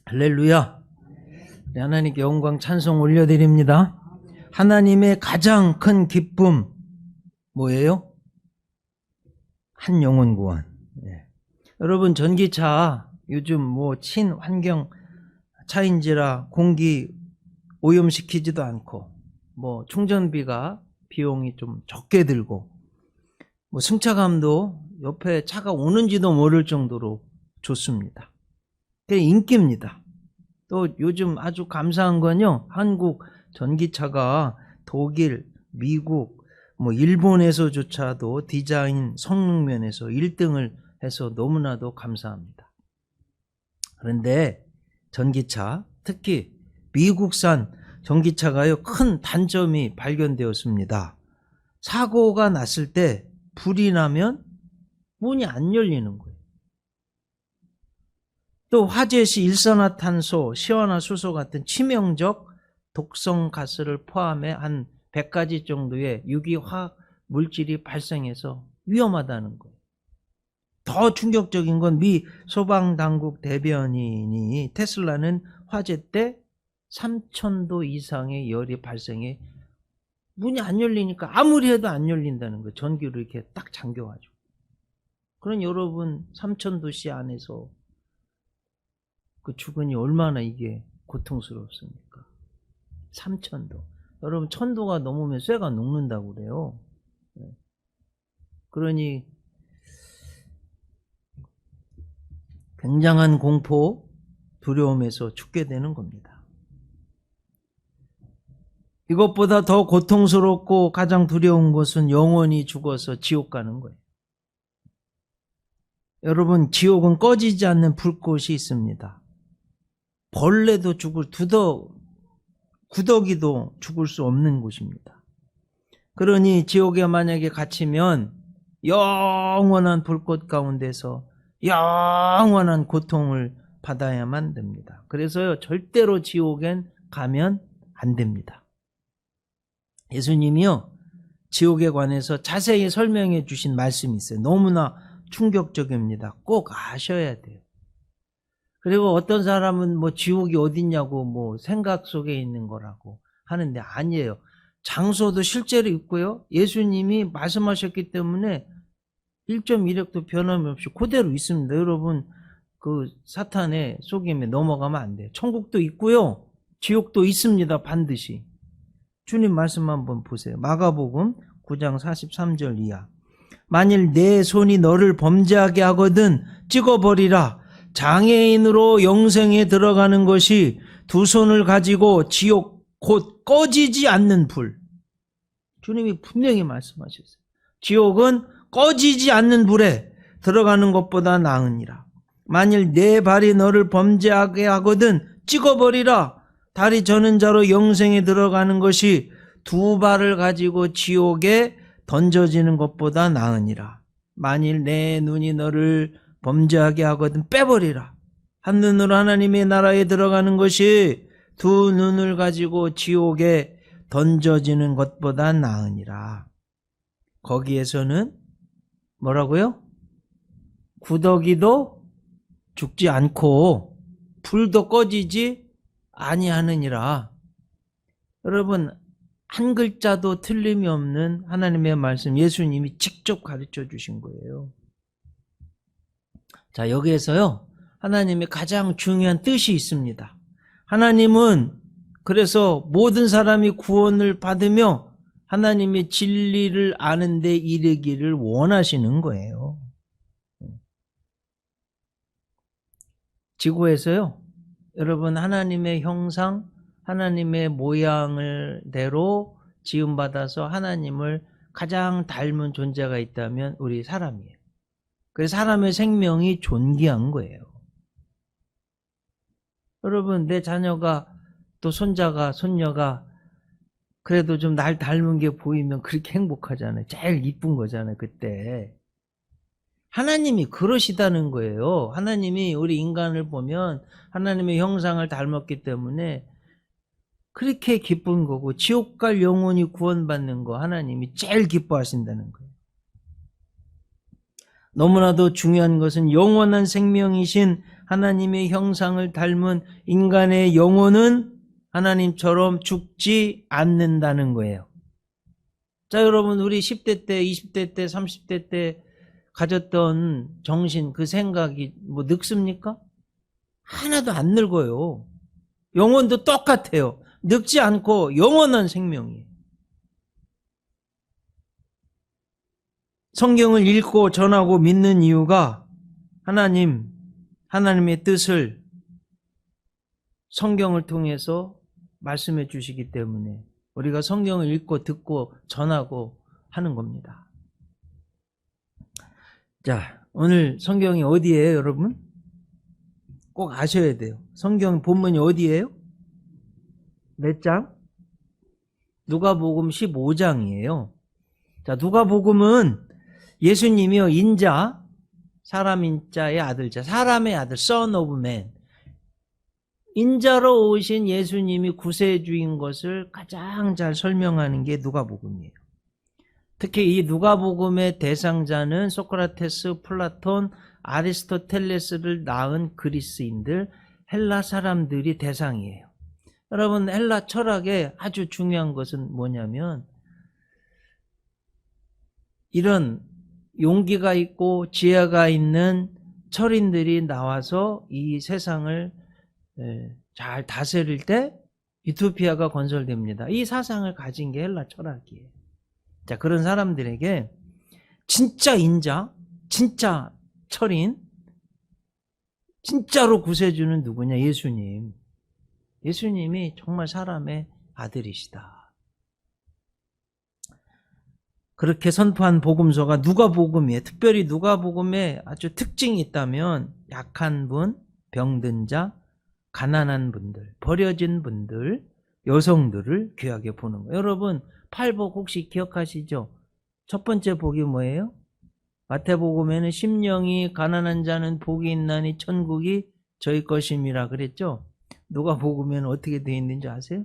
할렐루야. 하나님께 영광 찬송 올려드립니다. 하나님의 가장 큰 기쁨 뭐예요? 한 영혼 구원. 여러분, 전기차 요즘 친환경 차인지라 공기 오염시키지도 않고 충전비가 비용이 좀 적게 들고 승차감도 옆에 차가 오는지도 모를 정도로 좋습니다. 그게 인기입니다. 또 요즘 아주 감사한 건요, 한국 전기차가 독일, 미국, 일본에서조차도 디자인 성능 면에서 1등을 해서 너무나도 감사합니다. 그런데 전기차, 특히 미국산 전기차가요, 큰 단점이 발견되었습니다. 사고가 났을 때 불이 나면 문이 안 열리는 거예요. 또 화재 시 일산화탄소, 시원화수소 같은 치명적 독성 가스를 포함해 한 100가지 정도의 유기화학 물질이 발생해서 위험하다는 거예요. 더 충격적인 건 미 소방당국 대변인이 테슬라는 화재 때 3000도 이상의 열이 발생해 문이 안 열리니까 아무리 해도 안 열린다는 거예요. 전기로 이렇게 딱 잠겨가지고. 그럼 여러분 3000도씨 안에서 그 주거니 얼마나 이게 고통스럽습니까? 3000도. 여러분 1000도가 넘으면 쇠가 녹는다고 그래요. 그러니 굉장한 공포, 두려움에서 죽게 되는 겁니다. 이것보다 더 고통스럽고 가장 두려운 것은 영원히 죽어서 지옥 가는 거예요. 여러분, 지옥은 꺼지지 않는 불꽃이 있습니다. 벌레도 죽을, 구더기도 죽을 수 없는 곳입니다. 그러니 지옥에 만약에 갇히면 영원한 불꽃 가운데서 영원한 고통을 받아야만 됩니다. 그래서요, 절대로 지옥엔 가면 안 됩니다. 예수님이요, 지옥에 관해서 자세히 설명해 주신 말씀이 있어요. 너무나 충격적입니다. 꼭 아셔야 돼요. 그리고 어떤 사람은 지옥이 어딨냐고 생각 속에 있는 거라고 하는데 아니에요. 장소도 실제로 있고요. 예수님이 말씀하셨기 때문에 1.1획도 변함없이 그대로 있습니다. 여러분, 그 사탄의 속임에 넘어가면 안 돼요. 천국도 있고요. 지옥도 있습니다. 반드시. 주님 말씀 한번 보세요. 마가복음 9장 43절 이하. 만일 내 손이 너를 범죄하게 하거든 찍어버리라. 장애인으로 영생에 들어가는 것이 두 손을 가지고 지옥 곧 꺼지지 않는 불. 주님이 분명히 말씀하셨어요. 지옥은 꺼지지 않는 불에 들어가는 것보다 나으니라. 만일 내 발이 너를 범죄하게 하거든 찍어버리라. 다리 저는 자로 영생에 들어가는 것이 두 발을 가지고 지옥에 던져지는 것보다 나으니라. 만일 내 눈이 너를 범죄하게 하거든 빼버리라. 한 눈으로 하나님의 나라에 들어가는 것이 두 눈을 가지고 지옥에 던져지는 것보다 나으니라. 거기에서는 뭐라고요? 구더기도 죽지 않고 불도 꺼지지 아니하느니라. 여러분, 한 글자도 틀림이 없는 하나님의 말씀, 예수님이 직접 가르쳐 주신 거예요. 자, 여기에서요, 하나님의 가장 중요한 뜻이 있습니다. 하나님은 그래서 모든 사람이 구원을 받으며 하나님의 진리를 아는 데 이르기를 원하시는 거예요. 지구에서요, 여러분, 하나님의 형상, 하나님의 모양을 대로 지음받아서 하나님을 가장 닮은 존재가 있다면 우리 사람이에요. 그래서 사람의 생명이 존귀한 거예요. 여러분, 내 자녀가 또 손자가, 손녀가 그래도 좀 날 닮은 게 보이면 그렇게 행복하잖아요. 제일 이쁜 거잖아요, 그때. 하나님이 그러시다는 거예요. 하나님이 우리 인간을 보면 하나님의 형상을 닮았기 때문에 그렇게 기쁜 거고, 지옥 갈 영혼이 구원받는 거 하나님이 제일 기뻐하신다는 거예요. 너무나도 중요한 것은 영원한 생명이신 하나님의 형상을 닮은 인간의 영혼은 하나님처럼 죽지 않는다는 거예요. 자, 여러분, 우리 10대 때, 20대 때, 30대 때 가졌던 정신, 그 생각이 뭐 늙습니까? 하나도 안 늙어요. 영혼도 똑같아요. 늙지 않고 영원한 생명이에요. 성경을 읽고 전하고 믿는 이유가 하나님의 뜻을 성경을 통해서 말씀해 주시기 때문에 우리가 성경을 읽고 듣고 전하고 하는 겁니다. 자, 오늘 성경이 어디예요, 여러분? 꼭 아셔야 돼요. 성경 본문이 어디예요? 몇 장? 누가복음 15장이에요. 자, 누가복음은 예수님이요, 인자, 사람 인자의 아들자, 사람의 아들, Son of Man. 인자로 오신 예수님이 구세주인 것을 가장 잘 설명하는 게 누가복음이에요. 특히 이 누가복음의 대상자는 소크라테스, 플라톤, 아리스토텔레스를 낳은 그리스인들, 헬라 사람들이 대상이에요. 여러분, 헬라 철학의 아주 중요한 것은 뭐냐면 이런 용기가 있고 지혜가 있는 철인들이 나와서 이 세상을 잘 다스릴 때 유토피아가 건설됩니다. 이 사상을 가진 게 헬라 철학이에요. 자, 그런 사람들에게 진짜 인자, 진짜 철인, 진짜로 구세주는 누구냐? 예수님. 예수님이 정말 사람의 아들이시다. 그렇게 선포한 복음서가 누가복음이에요. 특별히 누가복음에 아주 특징이 있다면 약한 분, 병든 자, 가난한 분들, 버려진 분들, 여성들을 귀하게 보는 거예요. 여러분, 팔복 혹시 기억하시죠? 첫 번째 복이 뭐예요? 마태복음에는 심령이 가난한 자는 복이 있나니 천국이 저희 것임이라 그랬죠? 누가복음에는 어떻게 되어 있는지 아세요?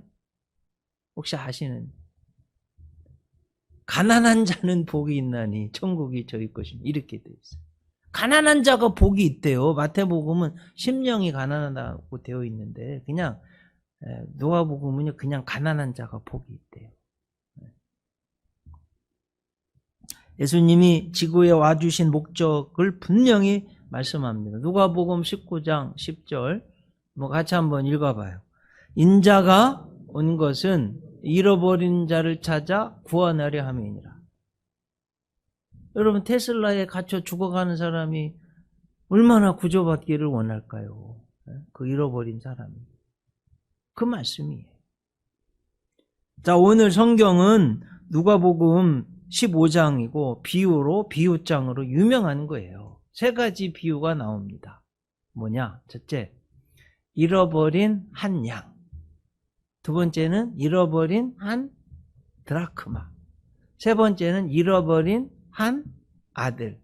혹시 아시는? 가난한 자는 복이 있나니 천국이 저희 것입니다. 이렇게 되어 있어요. 가난한 자가 복이 있대요. 마태복음은 심령이 가난하다고 되어 있는데 그냥 누가복음은 그냥 가난한 자가 복이 있대요. 예수님이 지구에 와주신 목적을 분명히 말씀합니다. 누가복음 19장 10절 같이 한번 읽어봐요. 인자가 온 것은 잃어버린 자를 찾아 구원하려 함이니라. 여러분, 테슬라에 갇혀 죽어가는 사람이 얼마나 구조받기를 원할까요? 그 잃어버린 사람이. 그 말씀이에요. 자, 오늘 성경은 누가복음 15장이고 비유로 비유장으로 유명한 거예요. 세 가지 비유가 나옵니다. 뭐냐? 첫째, 잃어버린 한 양. 두 번째는 잃어버린 한 드라크마. 세 번째는 잃어버린 한 아들.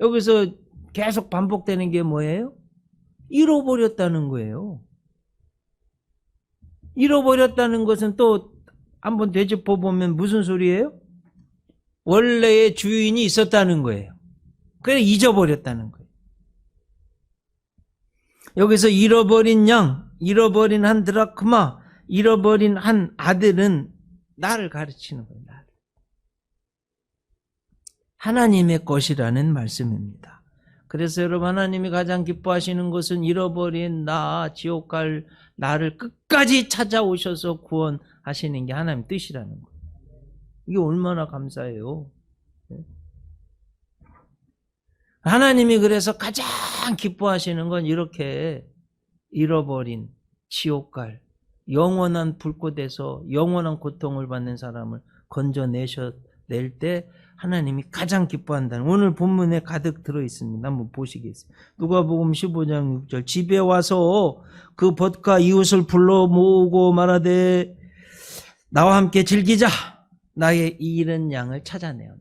여기서 계속 반복되는 게 뭐예요? 잃어버렸다는 거예요. 잃어버렸다는 것은 또 한번 되짚어 보면 무슨 소리예요? 원래의 주인이 있었다는 거예요. 그래서 잊어버렸다는 거예요. 여기서 잃어버린 양, 잃어버린 한 드라크마, 잃어버린 한 아들은 나를 가르치는 거예요. 나를. 하나님의 것이라는 말씀입니다. 그래서 여러분, 하나님이 가장 기뻐하시는 것은 잃어버린 나, 지옥 갈 나를 끝까지 찾아오셔서 구원하시는 게 하나님 뜻이라는 거예요. 이게 얼마나 감사해요. 하나님이 그래서 가장 기뻐하시는 건 이렇게 잃어버린 지옥 갈 영원한 불꽃에서 영원한 고통을 받는 사람을 건져낼 때 하나님이 가장 기뻐한다는, 오늘 본문에 가득 들어있습니다. 한번 보시겠어요? 누가복음 15장 6절 집에 와서 그 벗과 이웃을 불러 모으고 말하되 나와 함께 즐기자. 나의 잃은 양을 찾아내었노라.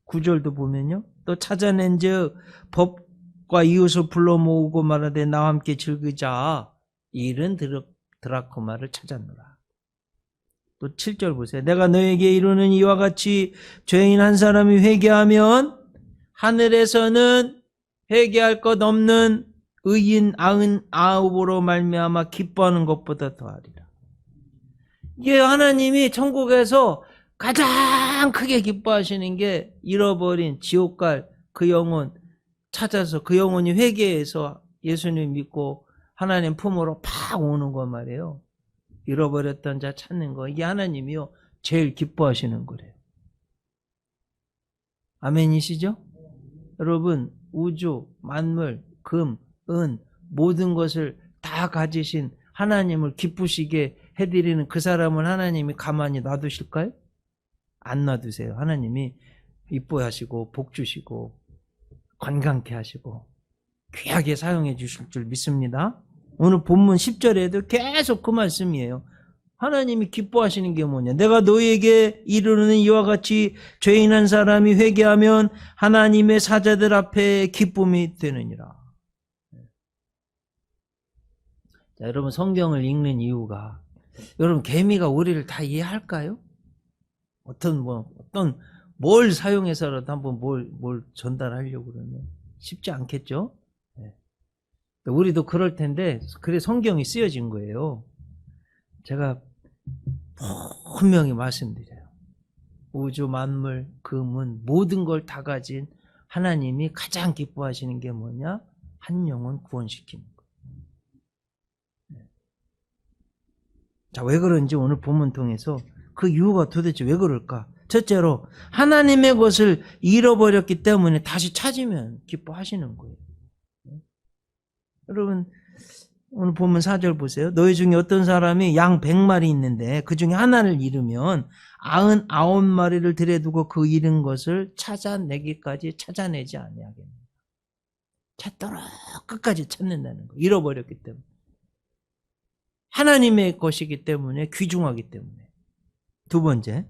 9절도 보면요, 또 찾아낸즉 법과 이웃을 불러 모으고 말하되 나와 함께 즐기자. 잃은 드라크마를 찾았노라. 또 7절 보세요. 내가 너에게 이루는 이와 같이 죄인 한 사람이 회개하면 하늘에서는 회개할 것 없는 의인 99으로 말미암아 기뻐하는 것보다 더하리라. 이게 하나님이 천국에서 가장 크게 기뻐하시는 게 잃어버린 지옥 갈 그 영혼 찾아서 그 영혼이 회개해서 예수님 믿고 하나님 품으로 팍 오는 거 말이에요. 잃어버렸던 자 찾는 거. 이게 하나님이요 제일 기뻐하시는 거래요. 아멘이시죠? 여러분, 우주, 만물, 금, 은 모든 것을 다 가지신 하나님을 기쁘시게 해드리는 그 사람을 하나님이 가만히 놔두실까요? 안 놔두세요. 하나님이 이뻐하시고 복 주시고 건강케 하시고 귀하게 사용해 주실 줄 믿습니다. 오늘 본문 10절에도 계속 그 말씀이에요. 하나님이 기뻐하시는 게 뭐냐? 내가 너희에게 이르는 이와 같이 죄인 한 사람이 회개하면 하나님의 사자들 앞에 기쁨이 되느니라. 자, 여러분 성경을 읽는 이유가 여러분 개미가 우리를 다 이해할까요? 어떤 뭘 사용해서라도 한번 뭘 전달하려고 그러면 쉽지 않겠죠? 네. 우리도 그럴 텐데 그래 성경이 쓰여진 거예요. 제가 분명히 말씀드려요. 우주 만물 금은 모든 걸 다 가진 하나님이 가장 기뻐하시는 게 뭐냐? 한 영혼 구원시키는 거. 네. 자, 왜 그런지 오늘 본문 통해서 그 이유가 도대체 왜 그럴까? 첫째로 하나님의 것을 잃어버렸기 때문에 다시 찾으면 기뻐하시는 거예요. 여러분 오늘 보면 4절 보세요. 너희 중에 어떤 사람이 양 100마리 있는데 그 중에 하나를 잃으면 99마리를 들여두고 그 잃은 것을 찾아내기까지 찾아내지 아니하겠느냐. 찾도록 끝까지 찾는다는 거예요. 잃어버렸기 때문에. 하나님의 것이기 때문에 귀중하기 때문에. 두 번째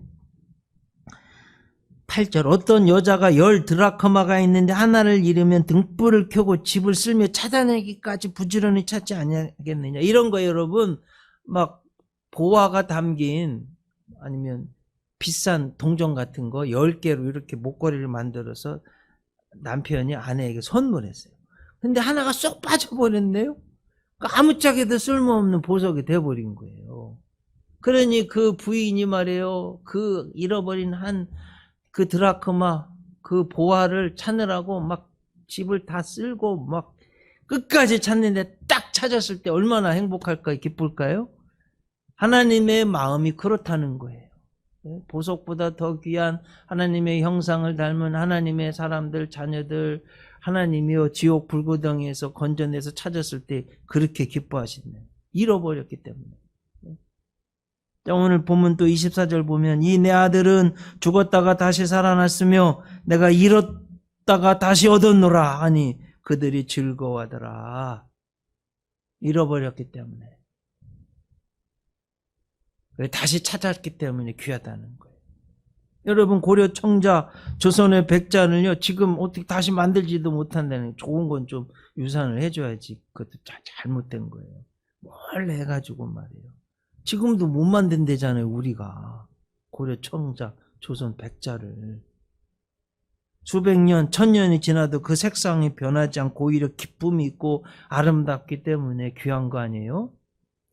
8절 어떤 여자가 10 드라크마가 있는데 하나를 잃으면 등불을 켜고 집을 쓸며 찾아내기까지 부지런히 찾지 않겠느냐. 이런 거 여러분 막 보화가 담긴 아니면 비싼 동전 같은 거 10개로 이렇게 목걸이를 만들어서 남편이 아내에게 선물했어요. 근데 하나가 쏙 빠져버렸네요. 아무짝에도 쓸모없는 보석이 돼버린 거예요. 그러니 그 부인이 말이에요. 그 잃어버린 그 드라크마, 그 보화를 찾느라고 막 집을 다 쓸고 막 끝까지 찾는데 딱 찾았을 때 얼마나 행복할까요? 기쁠까요? 하나님의 마음이 그렇다는 거예요. 보석보다 더 귀한 하나님의 형상을 닮은 하나님의 사람들, 자녀들, 하나님이요 지옥 불구덩이에서 건져내서 찾았을 때 그렇게 기뻐하시네요. 잃어버렸기 때문에. 자, 오늘 보면 또 24절 보면 이 내 아들은 죽었다가 다시 살아났으며 내가 잃었다가 다시 얻었노라 하니 그들이 즐거워하더라. 잃어버렸기 때문에. 다시 찾았기 때문에 귀하다는 거예요. 여러분 고려 청자 조선의 백자는요 지금 어떻게 다시 만들지도 못한다는 좋은 건 좀 유산을 해줘야지. 그것도 잘못된 거예요. 뭘 해가지고 말이에요. 지금도 못 만든대잖아요. 우리가 고려 청자 조선 백자를 수백 년 천년이 지나도 그 색상이 변하지 않고 오히려 기쁨이 있고 아름답기 때문에 귀한 거 아니에요?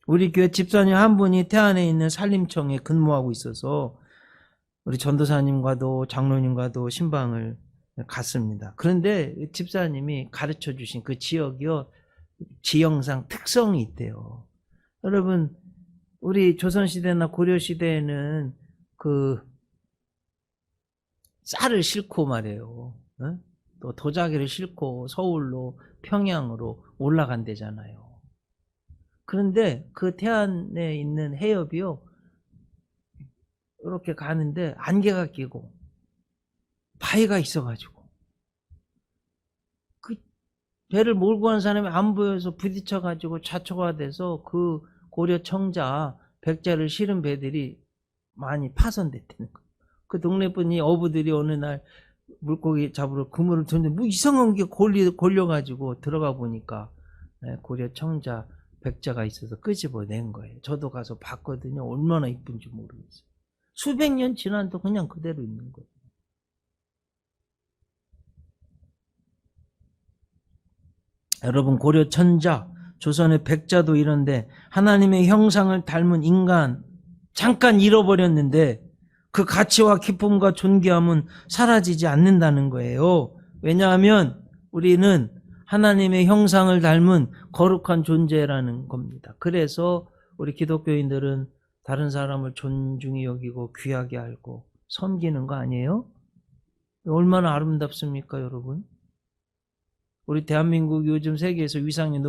우리 교회 집사님 한 분이 태안에 있는 산림청에 근무하고 있어서 우리 전도사님과도 장로님과도 신방을 갔습니다. 그런데 집사님이 가르쳐 주신 그 지역이요 지형상 특성이 있대요. 여러분 우리 조선시대나 고려시대에는 그 쌀을 싣고 말이에요. 또 도자기를 싣고 서울로 평양으로 올라간대잖아요. 그런데 그 태안에 있는 해협이요. 이렇게 가는데 안개가 끼고 바위가 있어가지고 그 배를 몰고 간 사람이 안 보여서 부딪혀가지고 자초가 돼서 그 고려 청자 백자를 실은 배들이 많이 파손됐다는 거예요. 그 동네 분이 어부들이 어느 날 물고기 잡으러 그물을 줬는데 뭐 이상한 게 걸려가지고 들어가 보니까 고려 청자 백자가 있어서 끄집어낸 거예요. 저도 가서 봤거든요. 얼마나 이쁜지 모르겠어요. 수백 년 지나도 그냥 그대로 있는 거예요. 여러분 고려 천자, 조선의 백자도 이런데 하나님의 형상을 닮은 인간 잠깐 잃어버렸는데 그 가치와 기쁨과 존귀함은 사라지지 않는다는 거예요. 왜냐하면 우리는 하나님의 형상을 닮은 거룩한 존재라는 겁니다. 그래서 우리 기독교인들은 다른 사람을 존중히 여기고 귀하게 알고 섬기는 거 아니에요? 얼마나 아름답습니까, 여러분? 우리 대한민국이 요즘 세계에서 위상이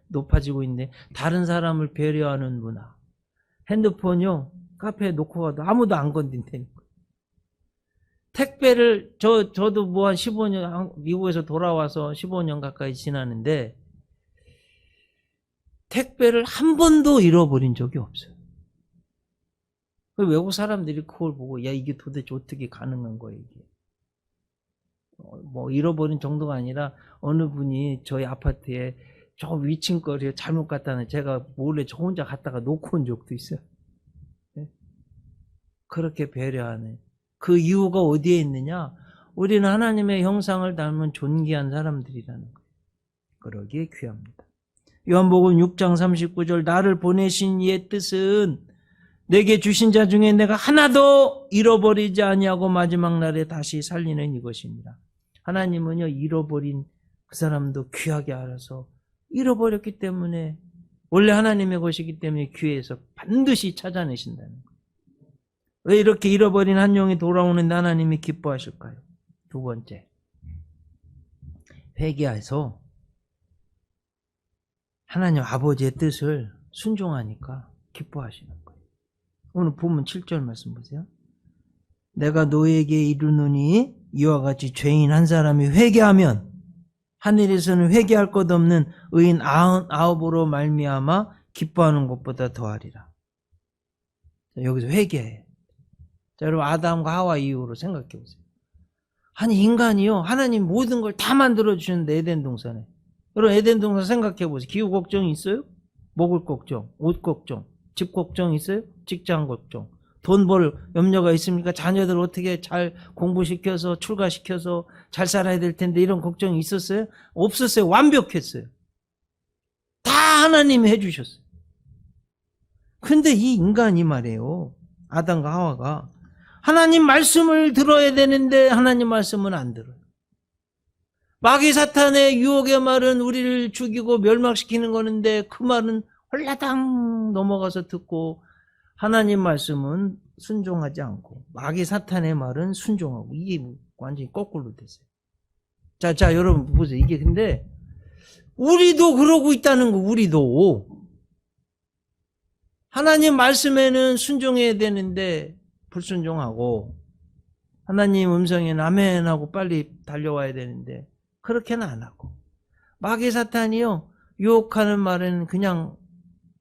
높아지고 있는데 다른 사람을 배려하는 문화. 핸드폰요, 카페에 놓고 가도 아무도 안 건든다니까. 택배를, 저도 뭐 한 15년, 미국에서 돌아와서 15년 가까이 지나는데, 택배를 한 번도 잃어버린 적이 없어요. 외국 사람들이 그걸 보고, 야, 이게 도대체 어떻게 가능한 거야, 이게. 뭐, 잃어버린 정도가 아니라, 어느 분이 저희 아파트에 저 위층거리에 잘못 갔다는 제가 몰래 저 혼자 갔다가 놓고 온 적도 있어요. 네? 그렇게 배려하네. 그 이유가 어디에 있느냐? 우리는 하나님의 형상을 닮은 존귀한 사람들이라는 거예요. 그러기에 귀합니다. 요한복음 6장 39절 나를 보내신 이의 뜻은 내게 주신 자 중에 내가 하나도 잃어버리지 아니하고 마지막 날에 다시 살리는 이것입니다. 하나님은요, 잃어버린 그 사람도 귀하게 알아서 잃어버렸기 때문에 원래 하나님의 것이기 때문에 귀해서 반드시 찾아내신다는 거예요. 왜 이렇게 잃어버린 한 영이 돌아오는데 하나님이 기뻐하실까요? 두 번째, 회개해서 하나님 아버지의 뜻을 순종하니까 기뻐하시는 거예요. 오늘 본문 7절 말씀 보세요. 내가 너에게 이르노니 이와 같이 죄인 한 사람이 회개하면 하늘에서는 회개할 것 없는 의인 99으로 말미암아 기뻐하는 것보다 더하리라. 자, 여기서 회개해. 자, 여러분 아담과 하와 이후로 생각해 보세요. 아니 인간이요, 하나님 모든 걸 다 만들어 주셨는데 에덴 동산에. 여러분 에덴 동산 생각해 보세요. 기후 걱정이 있어요? 먹을 걱정, 옷 걱정, 집 걱정 있어요? 직장 걱정, 돈 벌 염려가 있습니까? 자녀들 어떻게 잘 공부시켜서 출가시켜서 잘 살아야 될 텐데 이런 걱정이 있었어요? 없었어요. 완벽했어요. 다 하나님이 해주셨어요. 근데 이 인간이 말이에요, 아담과 하와가 하나님 말씀을 들어야 되는데 하나님 말씀은 안 들어요. 마귀 사탄의 유혹의 말은 우리를 죽이고 멸망시키는 거는데 그 말은 홀라당 넘어가서 듣고 하나님 말씀은 순종하지 않고 마귀 사탄의 말은 순종하고 이게 완전히 거꾸로 됐어요. 자 여러분 보세요. 이게 근데 우리도 그러고 있다는 거. 우리도 하나님 말씀에는 순종해야 되는데 불순종하고 하나님 음성에는 아멘 하고 빨리 달려와야 되는데 그렇게는 안 하고 마귀 사탄이요 유혹하는 말에는 그냥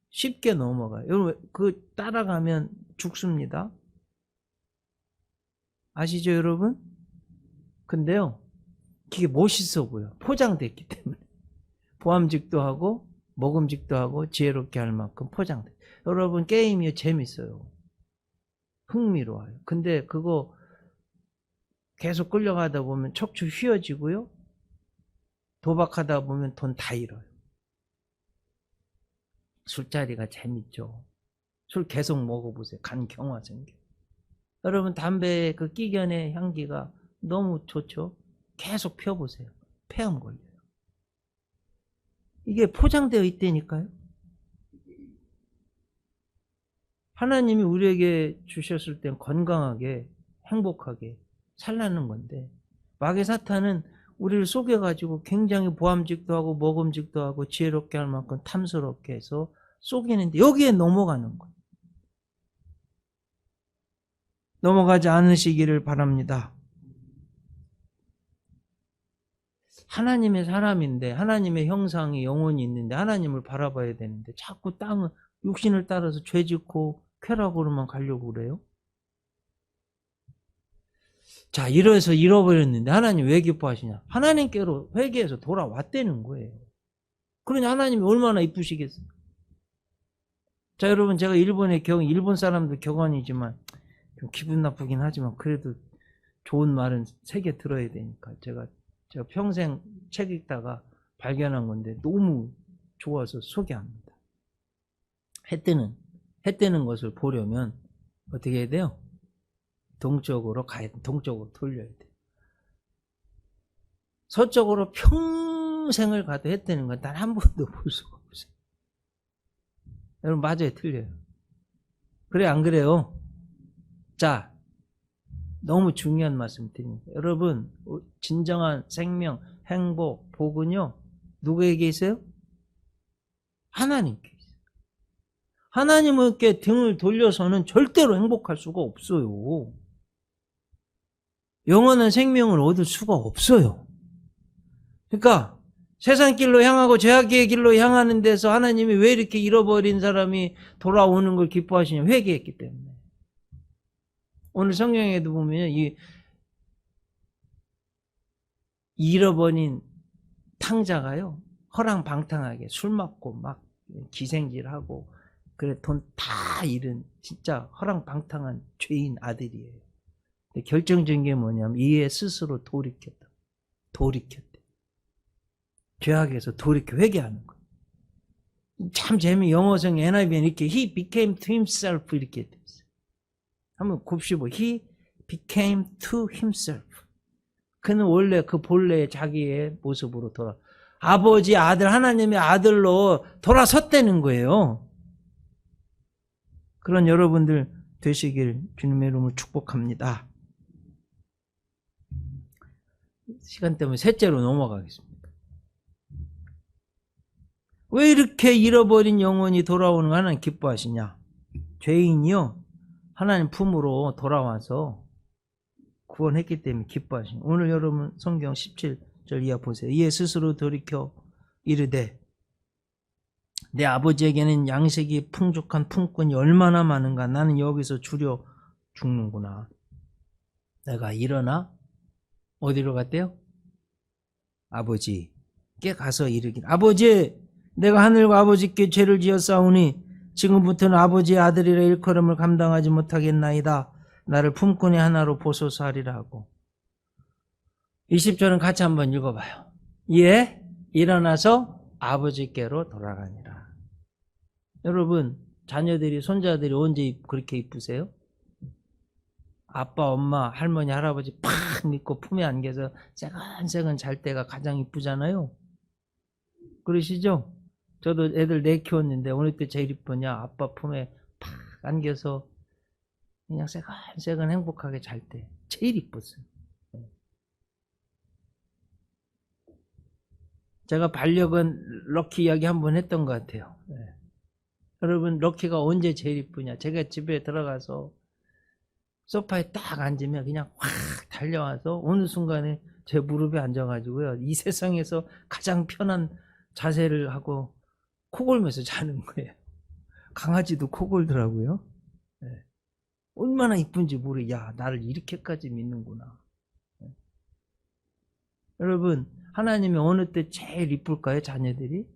쉽게 넘어가요. 여러분 그 따라가면 죽습니다. 아시죠 여러분? 근데요 그게 멋있어 보여. 포장됐기 때문에 보암직도 하고 먹음직도 하고 지혜롭게 할 만큼 포장돼. 여러분 게임이 재밌어요. 흥미로워요. 근데 그거 계속 끌려가다 보면 척추 휘어지고요. 도박하다 보면 돈 다 잃어요. 술자리가 재밌죠. 술 계속 먹어보세요. 간 경화 생겨. 여러분 담배의 그 끼견의 향기가 너무 좋죠. 계속 펴보세요. 폐암 걸려요. 이게 포장되어 있다니까요. 하나님이 우리에게 주셨을 땐 건강하게 행복하게 살라는 건데 마귀 사탄은 우리를 속여가지고 굉장히 보암직도 하고 먹음직도 하고 지혜롭게 할 만큼 탐스럽게 해서 속이는데 여기에 넘어가는 거예요. 넘어가지 않으시기를 바랍니다. 하나님의 사람인데 하나님의 형상이 영혼이 있는데 하나님을 바라봐야 되는데 자꾸 땅은 육신을 따라서 죄 짓고 쾌락으로만 가려고 그래요. 자, 이래서 잃어버렸는데 하나님 왜 기뻐하시냐? 하나님께로 회개해서 돌아왔다는 거예요. 그러니 하나님이 얼마나 이쁘시겠어요. 자, 여러분 제가 일본 사람도 격언이지만 좀 기분 나쁘긴 하지만 그래도 좋은 말은 3개 들어야 되니까 제가 평생 책 읽다가 발견한 건데 너무 좋아서 소개합니다. 해 뜨는 것을 보려면 어떻게 해야 돼요? 동쪽으로 가야 돼. 동쪽으로 돌려야 돼. 서쪽으로 평생을 가도 해 뜨는 건 단 한 번도 볼 수가 없어요. 여러분 맞아요, 틀려요? 그래 안 그래요? 자, 너무 중요한 말씀 드립니다. 여러분 진정한 생명, 행복, 복은요 누구에게 있어요? 하나님께 있어요. 하나님께 등을 돌려서는 절대로 행복할 수가 없어요. 영원한 생명을 얻을 수가 없어요. 그러니까 세상 길로 향하고 죄악의 길로 향하는 데서 하나님이 왜 이렇게 잃어버린 사람이 돌아오는 걸 기뻐하시냐? 회개했기 때문에. 오늘 성경에도 보면 이 잃어버린 탕자가요 허랑방탕하게 술 먹고 막 기생질하고 그래 돈 다 잃은 진짜 허랑방탕한 죄인 아들이에요. 결정적인 게 뭐냐면 이에 스스로 돌이켰다. 죄악에서 돌이켜 회개하는 거예요. 참 영어성 NIV는 이렇게 he became to himself 이렇게 돼 있어요. 한번 곱씹어. he became to himself. 그는 원래 그 본래의 자기의 모습으로 아버지 아들 하나님의 아들로 돌아섰다는 거예요. 그런 여러분들 되시길 주님의 이름으로 축복합니다. 시간 때문에 셋째로 넘어가겠습니다. 왜 이렇게 잃어버린 영혼이 돌아오는 거 하나님 기뻐하시냐? 죄인이요 하나님 품으로 돌아와서 구원했기 때문에 기뻐하시냐? 오늘 여러분 성경 17절 이하 보세요. 이에 스스로 돌이켜 이르되 내 아버지에게는 양식이 풍족한 품꾼이 얼마나 많은가. 나는 여기서 주려 죽는구나. 내가 일어나 어디로 갔대요? 아버지께 가서 이르기를 아버지 내가 하늘과 아버지께 죄를 지었사오니 지금부터는 아버지의 아들이라 일컬음을 감당하지 못하겠나이다. 나를 품꾼의 하나로 보소서 하리라 하고 20절은 같이 한번 읽어봐요. 예, 일어나서 아버지께로 돌아가니라. 여러분 자녀들이 손자들이 언제 그렇게 이쁘세요? 아빠 엄마 할머니 할아버지 팍 믿고 품에 안겨서 새근새근 잘 때가 가장 이쁘잖아요. 그러시죠? 저도 애들 4 키웠는데 어느 때 제일 이쁘냐? 아빠 품에 팍 안겨서 그냥 새근새근 행복하게 잘 때 제일 이뻤어요. 제가 반려견 럭키 이야기 한번 했던 것 같아요. 네. 여러분 럭키가 언제 제일 이쁘냐? 제가 집에 들어가서 소파에 딱 앉으면 그냥 확 달려와서 어느 순간에 제 무릎에 앉아가지고요 이 세상에서 가장 편한 자세를 하고 코 골면서 자는 거예요. 강아지도 코 골더라고요. 네. 얼마나 이쁜지 모르. 야 나를 이렇게까지 믿는구나. 네. 여러분 하나님이 어느 때 제일 이쁠까요? 자녀들이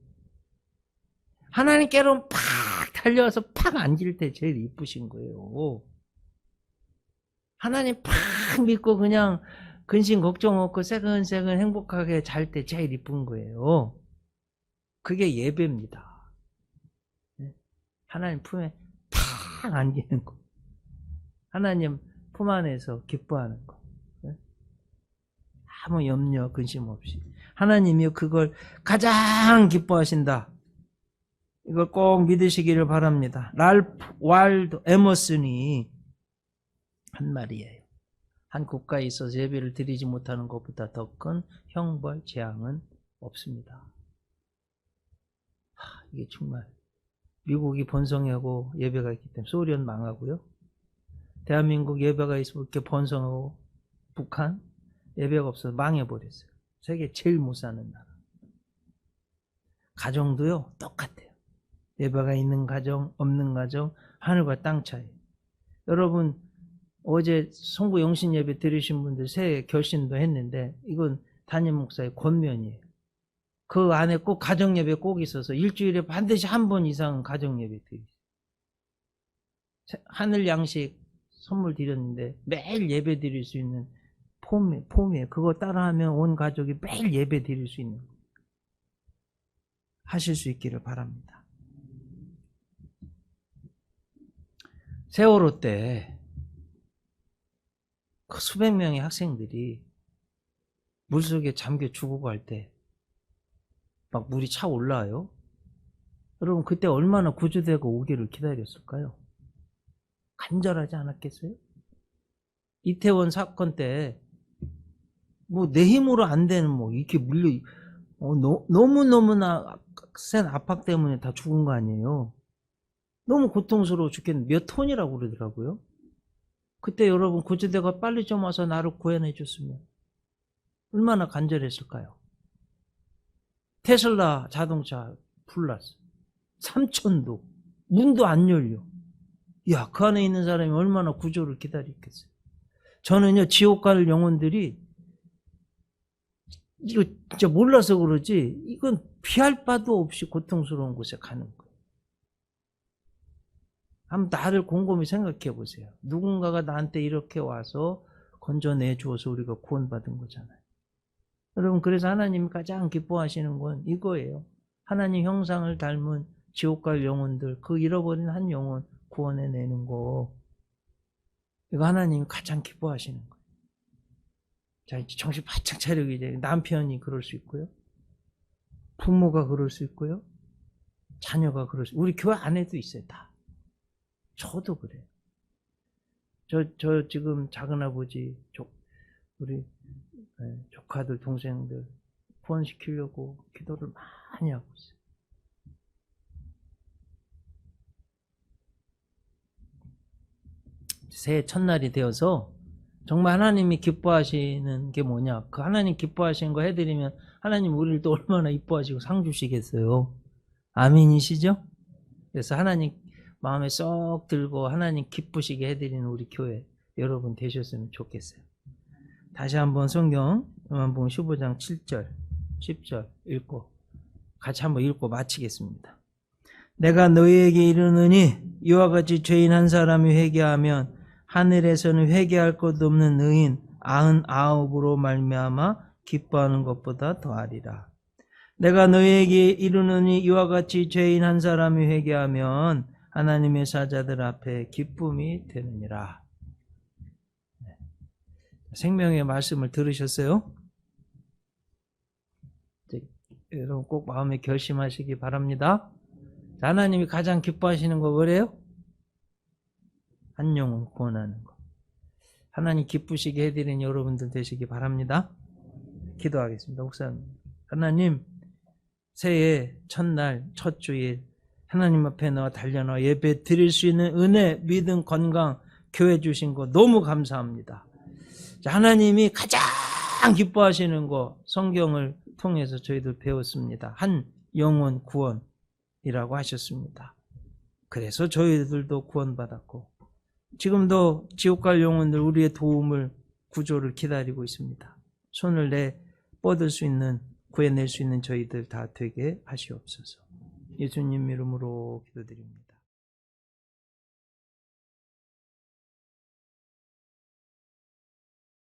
하나님께로 팍 달려와서 팍 앉을 때 제일 이쁘신 거예요. 하나님 팍 믿고 그냥 근심 걱정 없고 새근새근 행복하게 잘 때 제일 이쁜 거예요. 그게 예배입니다. 하나님 품에 팍 안기는 거. 하나님 품 안에서 기뻐하는 거. 아무 염려 근심 없이 하나님이 그걸 가장 기뻐하신다. 이걸 꼭 믿으시기를 바랍니다. 랄프 왈도 에머슨이 한 말이에요. 한 국가에 있어서 예배를 드리지 못하는 것보다 더 큰 형벌 재앙은 없습니다. 이게 정말 미국이 번성하고 예배가 있기 때문에 소련 망하고요. 대한민국 예배가 있으면 이렇게 번성하고 북한 예배가 없어서 망해버렸어요. 세계 제일 못 사는 나라. 가정도요 똑같아요. 예배가 있는 가정 없는 가정 하늘과 땅 차이. 여러분 어제 송구 영신 예배 들으신 분들 새해 결심도 했는데 이건 담임 목사의 권면이에요. 그 안에 꼭 가정 예배 꼭 있어서 일주일에 반드시 한 번 이상은 가정 예배 드리세요. 하늘 양식 선물 드렸는데 매일 예배 드릴 수 있는 폼이에요. 그거 따라하면 온 가족이 매일 예배 드릴 수 있는 거예요. 하실 수 있기를 바랍니다. 세월호 때 그 수백 명의 학생들이 물속에 잠겨 죽어갈 때 막 물이 차 올라와요. 여러분 그때 얼마나 구조대가 오기를 기다렸을까요? 간절하지 않았겠어요? 이태원 사건 때 뭐 내 힘으로 안 되는 뭐 이렇게 물려 너무너무나 센 압박 때문에 다 죽은 거 아니에요. 너무 고통스러워 죽겠는데 몇 톤이라고 그러더라고요. 그때 여러분 구조대가 빨리 좀 와서 나를 구해내 줬으면 얼마나 간절했을까요? 테슬라 자동차 불났어. 3,000도 문도 안 열려. 야, 그 안에 있는 사람이 얼마나 구조를 기다렸겠어요. 저는요 지옥 갈 영혼들이 이거 진짜 몰라서 그러지 이건 피할 바도 없이 고통스러운 곳에 가는 거예요. 한번 나를 곰곰이 생각해 보세요. 누군가가 나한테 이렇게 와서 건져내 주어서 우리가 구원받은 거잖아요. 여러분 그래서 하나님이 가장 기뻐하시는 건 이거예요. 하나님 형상을 닮은 지옥 갈 영혼들, 그 잃어버린 한 영혼 구원해내는 거, 이거 하나님이 가장 기뻐하시는 거예요. 자, 이제 정신 바짝 차리고 이제 남편이 그럴 수 있고요. 부모가 그럴 수 있고요. 자녀가 그럴 수 있고요. 우리 교회 안에도 있어요, 다. 저도 그래요. 저 지금 작은아버지, 우리 조카들, 동생들 구원시키려고 기도를 많이 하고 있어요. 새해 첫날이 되어서 정말 하나님이 기뻐하시는 게 뭐냐, 그 하나님 기뻐하시는 거 해드리면 하나님 우리를 또 얼마나 이뻐하시고 상 주시겠어요. 아멘이시죠? 그래서 하나님 마음에 쏙 들고 하나님 기쁘시게 해드리는 우리 교회 여러분 되셨으면 좋겠어요. 다시 한번 성경 요한복음 15장 7절 10절 읽고 같이 한번 읽고 마치겠습니다. 내가 너희에게 이르노니 이와 같이 죄인 한 사람이 회개하면 하늘에서는 회개할 것 없는 의인 99으로 말미암아 기뻐하는 것보다 더하리라. 내가 너희에게 이르노니 이와 같이 죄인 한 사람이 회개하면 하나님의 사자들 앞에 기쁨이 되느니라. 생명의 말씀을 들으셨어요? 여러분 꼭 마음에 결심하시기 바랍니다. 하나님이 가장 기뻐하시는 거 뭐래요? 한 영혼 구원하는 거. 하나님 기쁘시게 해드리는 여러분들 되시기 바랍니다. 기도하겠습니다. 목사님, 하나님 새해 첫날 첫 주일 하나님 앞에 나와 달려나와 예배 드릴 수 있는 은혜, 믿음, 건강, 교회 주신 거 너무 감사합니다. 하나님이 가장 기뻐하시는 거 성경을 통해서 저희들 배웠습니다. 한 영혼 구원이라고 하셨습니다. 그래서 저희들도 구원받았고 지금도 지옥 갈 영혼들 우리의 도움을 구조를 기다리고 있습니다. 손을 내 뻗을 수 있는 구해낼 수 있는 저희들 다 되게 하시옵소서. 예수님 이름으로 기도드립니다.